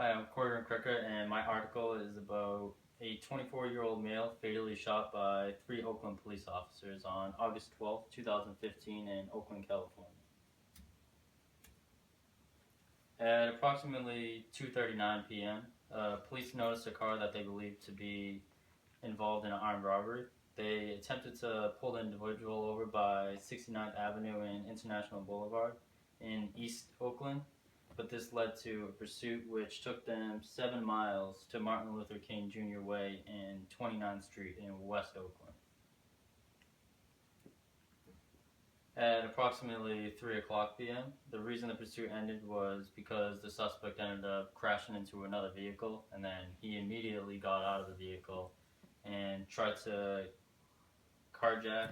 Hi, I'm Corey Cricket, and my article is about a 24-year-old male fatally shot by three Oakland police officers on August 12th, 2015 in Oakland, California. At approximately 2:39 p.m., police noticed a car that they believed to be involved in an armed robbery. They attempted to pull the individual over by 69th Avenue and International Boulevard in East Oakland, but this led to a pursuit which took them 7 miles to Martin Luther King Jr. Way and 29th Street in West Oakland. At approximately 3 o'clock p.m., the reason the pursuit ended was because the suspect ended up crashing into another vehicle, and then he immediately got out of the vehicle and tried to carjack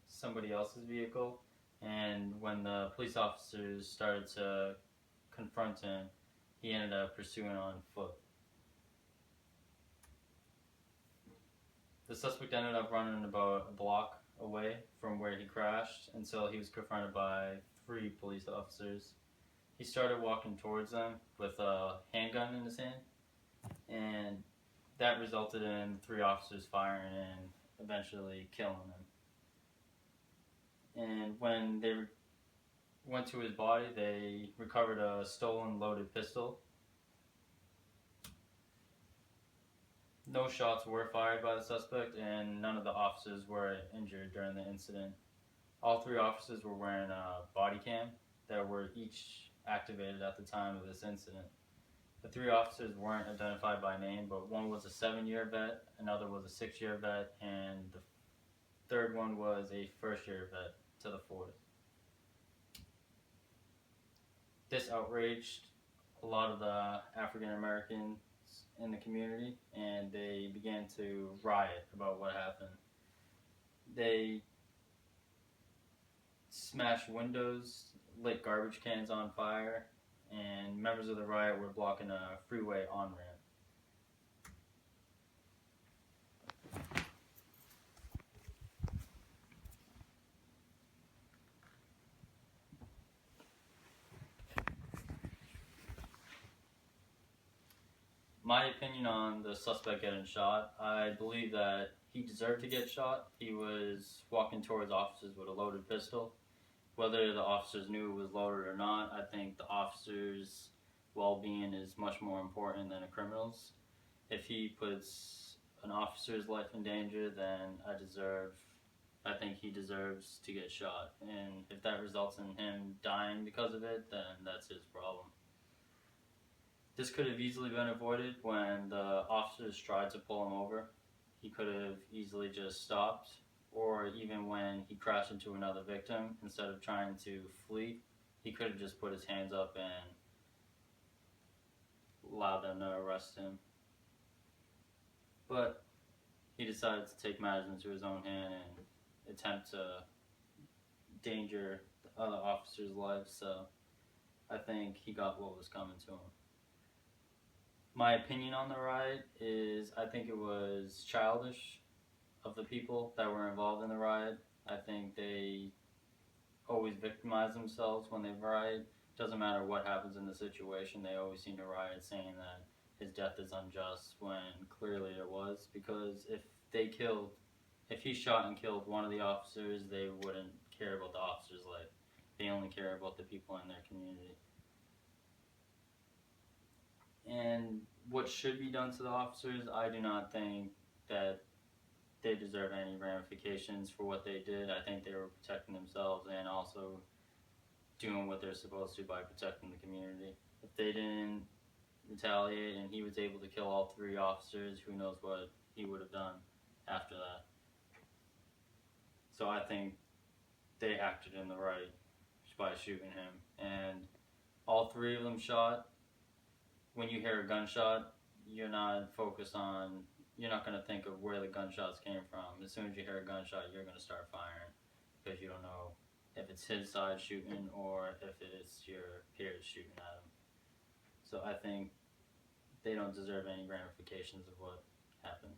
somebody else's vehicle. And when the police officers started to confront him, he ended up pursuing on foot. The suspect ended up running about a block away from where he crashed until he was confronted by three police officers. He started walking towards them with a handgun in his hand, and that resulted in three officers firing and eventually killing him. And when they went to his body, they recovered a stolen loaded pistol. No shots were fired by the suspect, and none of the officers were injured during the incident. All three officers were wearing a body cam that were each activated at the time of this incident. The three officers weren't identified by name, but one was a 7-year vet, another was a 6-year vet, and the third one was a first-year vet to the fourth. This outraged a lot of the African Americans in the community, and they began to riot about what happened. They smashed windows, lit garbage cans on fire, and members of the riot were blocking a freeway on-ramp. My opinion on the suspect getting shot, I believe that he deserved to get shot. He was walking towards officers with a loaded pistol. Whether the officers knew it was loaded or not, I think the officer's well-being is much more important than a criminal's. If he puts an officer's life in danger, then I think he deserves to get shot. And if that results in him dying because of it, then that's his problem. This could have easily been avoided when the officers tried to pull him over. He could have easily just stopped, or even when he crashed into another victim, instead of trying to flee, he could have just put his hands up and allowed them to arrest him. But he decided to take matters into his own hand and attempt to endanger the other officers' lives, so I think he got what was coming to him. My opinion on the riot is I think it was childish of the people that were involved in the riot. I think they always victimize themselves when they riot. Doesn't matter what happens in the situation, they always seem to riot saying that his death is unjust when clearly it was, because if he shot and killed one of the officers, they wouldn't care about the officer's life. They only care about the people in their community. And what should be done to the officers, I do not think that they deserve any ramifications for what they did. I think they were protecting themselves and also doing what they're supposed to by protecting the community. If they didn't retaliate and he was able to kill all three officers, who knows what he would have done after that. So I think they acted in the right by shooting him. And all three of them shot. When you hear a gunshot, you're not going to think of where the gunshots came from. As soon as you hear a gunshot, you're going to start firing, because you don't know if it's his side shooting or if it's your peers shooting at him. So I think they don't deserve any ramifications of what happened.